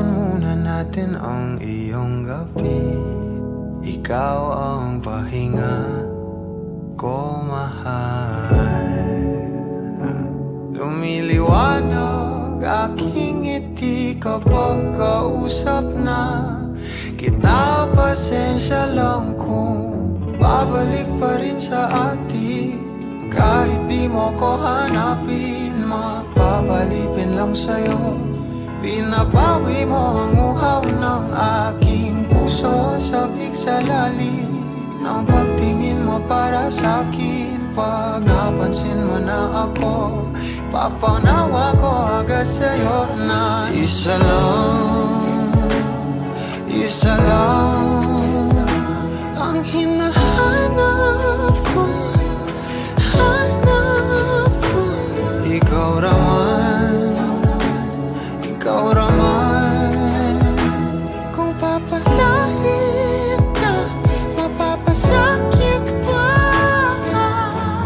Pag-usapan muna natin ang iyong gabi. Ikaw ang pahinga ko, mahal. Lumiliwanag aking ngiti kapag kausap na kita. Pasensya lang kung babalik pa rin sa atin. Kahit di mo ko hanapin, magpapalipin lang sa'yo. Pinapawi mo ang uhaw ng aking puso. Sabik sa lalim ng pagtingin mo para sa'kin. Pag napansin mo na ako, papanawa ko agad sa'yo na isa lang ang hinahanap ko. Ikaw raman, kung papalarin na mapapasakit pa.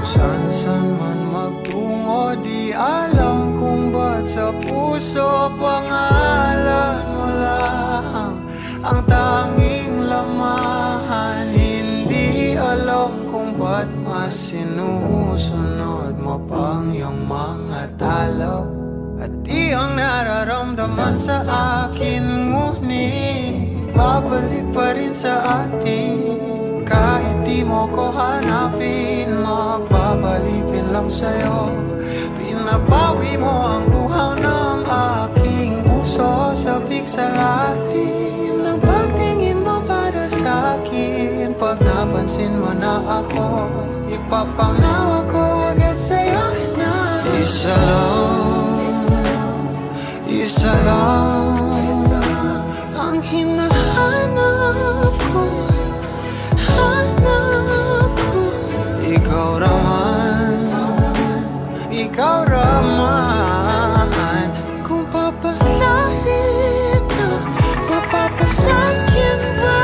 San man magtungo, di alam kung ba't sa puso pangalan mo lang ang tanging lamahan. Hindi alam kung ba't mas sinusunod mo pang iyong mga talo. At di ang nararamdaman sa akin, ngunit babalik pa rin sa atin. Kahit di mo ko hanapin, magpapalipin lang sa'yo. Pinapawi mo ang uhaw ng aking puso. Sabik sa lalim ng pagtingin mo para sa'kin. Pag napansin mo na ako, ipapanawa ko agad sa'yo na isa lang ang hinahanap ko. Ikaw raman, kung papalarin na mapapasakit ba.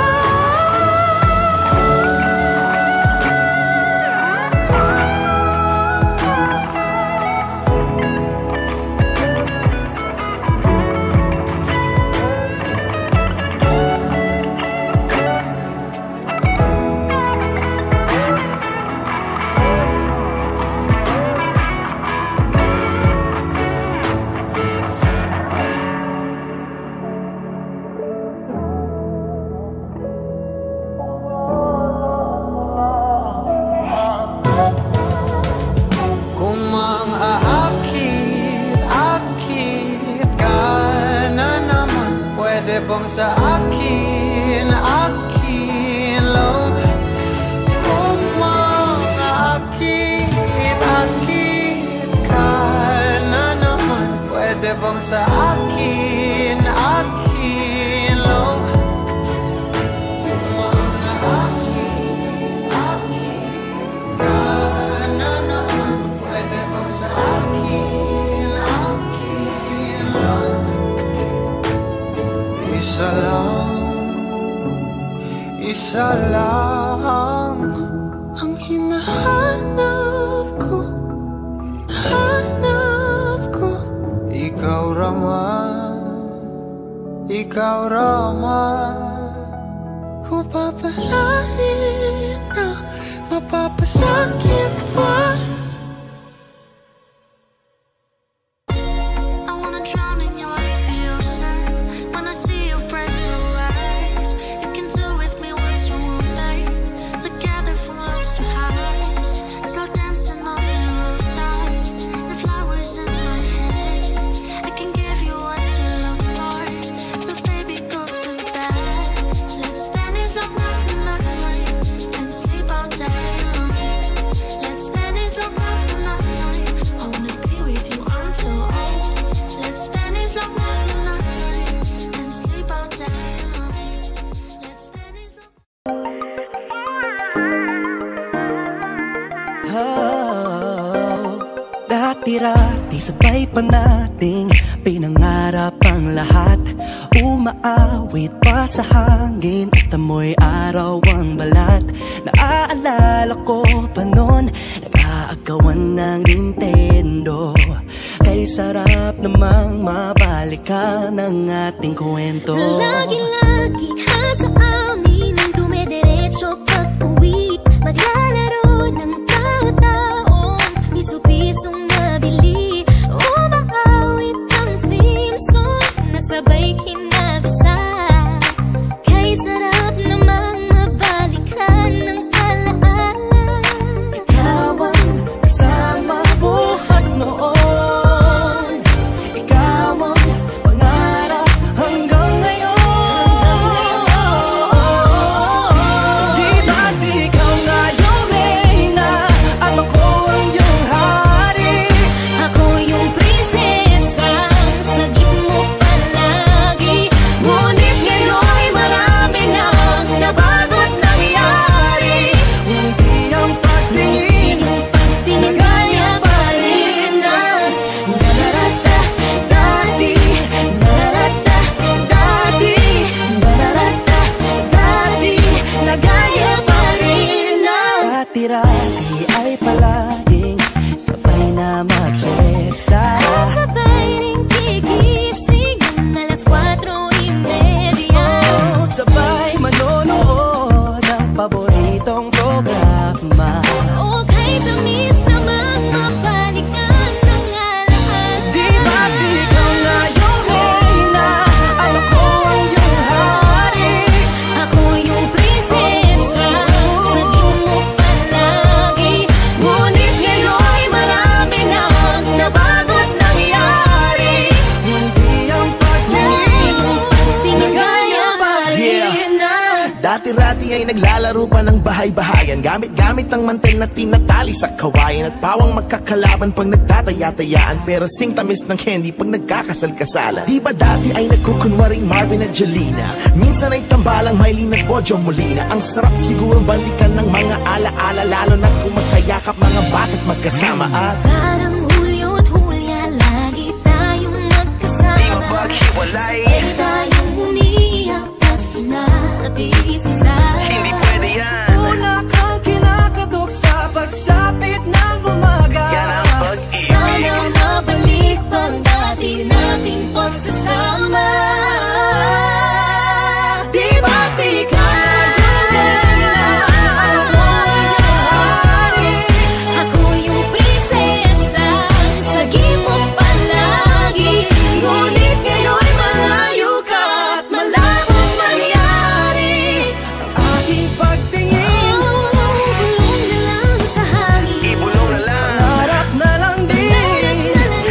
Sa akin lang, kung makakakit ka na naman, pwede bang sa akin lang, kung makakakit ka na naman, pwede bang sa akin lang. Isa lang ang hinahanap ko. Ikaw raman, kung papalarin na mapapasakit pa. Dati sabay pa nating pinangarap ang lahat. Umaawit pa sa hangin at amoy araw ang balat. Naaalala ko pa noon, nag-aagawan ng Nintendo. Kay sarap namang mabalikan ang ating kwento. Lagi-lagi ka sa amin ang dumediretso pag-uwi. Maglalaro ng tao-taong piso-pisong nabili. Umaawit ang theme song na sabay kinabisa. Kay sarap namang mabalikan ng alaala. Ikaw ang kasama buhat noon. Ikaw ang pangarap hanggang ngayon. Di ba't ikaw nga yung reyna at ako ang iyong hari? Ako yung prinsesa, sagip mo palagi. Ngunit ngayon'y marami nang nabago't nangyari. Hindi ang pagtingin na gaya pa rin na nararata dati, nararata dati, nararata dati, na gaya pa rin na dati-rati ay palaging sabay na mag-siesta. Sabay ring gigising ng alas 4:30. Oh, sabay manonood ng paboritong programa. O kay tamis namang mabalikan ng alaala. Di ba't ikaw nga yung reyna at ako ang iyong hari? Ako yung prinsesa, sagip mo palagi. Ngunit ngayon'y marami nang nabago't nangyari. Hindi ang pagtingin na gaya pa rin na Dati-rati ay naglalaro pa ng bahay-bahayan, gamit-gamit ang mantel na tinatali sa kawayan, at pawang magkakalaban pag nagtataya-tayaan, pero sing tamis ng candy pag nagkakasal-kasalan. Di ba dati ay nagkukunwaring Marvin at Jelena? Minsan ay tambalang Mylene at Bojo Molina. Ang sarap siguro balikan ng mga ala-ala, lalo na kung magkayakap mga bata't magkasama. At Parang Hulyo't Hulya, lagi tayong magkasama. Di mapaghiwalay. Sabay tayong umiyak at inaabis-isa. hindi pwede yan. una kang kinakadok sa pagsapit ng umaga. Yan ang pag-ibig. Sana mabalik pang dati nating pagsasama. Di ba't ikaw Ako yung prinsesa, sagip mo palagi. ngunit ngayon'y malayo ka at malabong mangyari. Ang aking pagtingin, Bulong na lang sa hangin. Ibulong na lang. harap na lang din,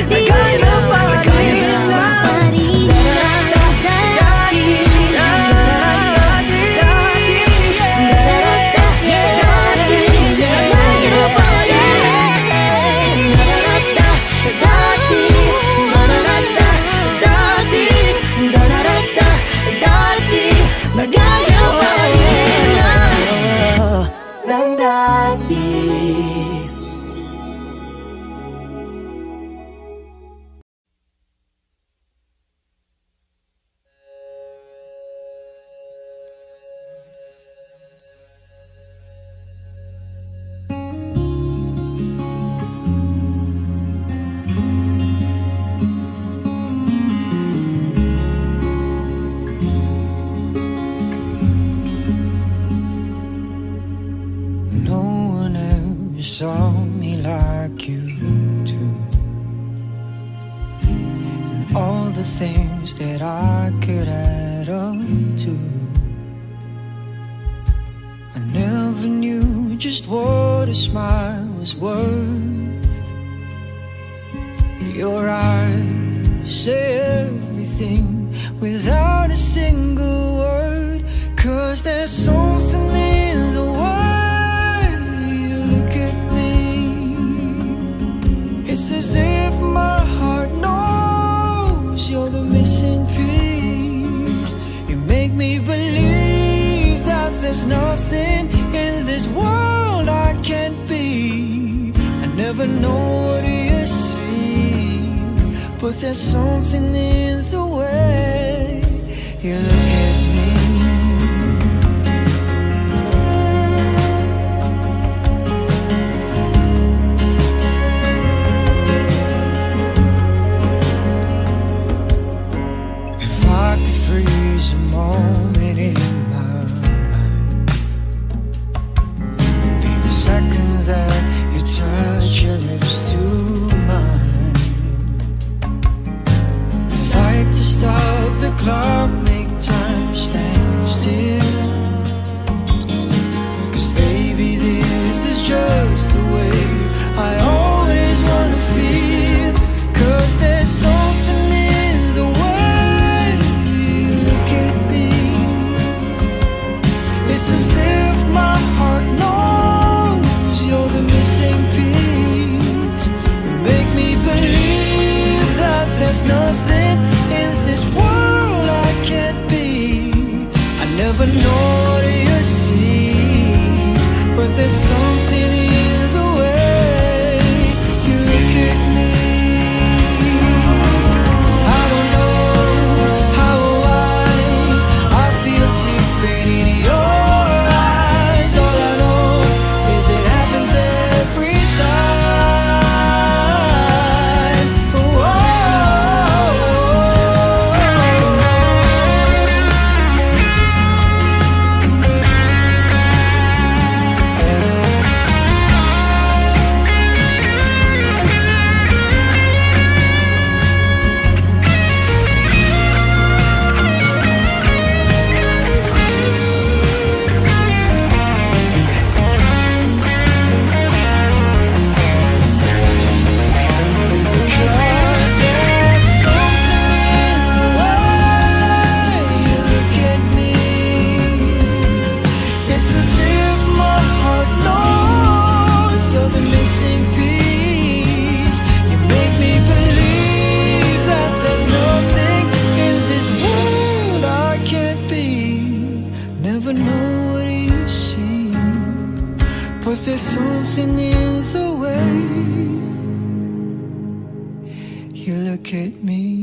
nagaya pa rin na nagaya pa rin ng dati. No one ever saw me like you do. And all the things that I could add up to, I never knew just what a smile was worth. Your eyes say everything without a single word. 'Cause there's something in the way you look at me. It's as if my heart knows you're the missing piece. You make me believe that there's nothing in this world I can't be. I never know what you see, but there's something in the way you look at me. never know what you see, but there's something in the way you look at me. I don't know how or why I feel different in your eyes. All I know is it happens every time. There's something in the way you look at me.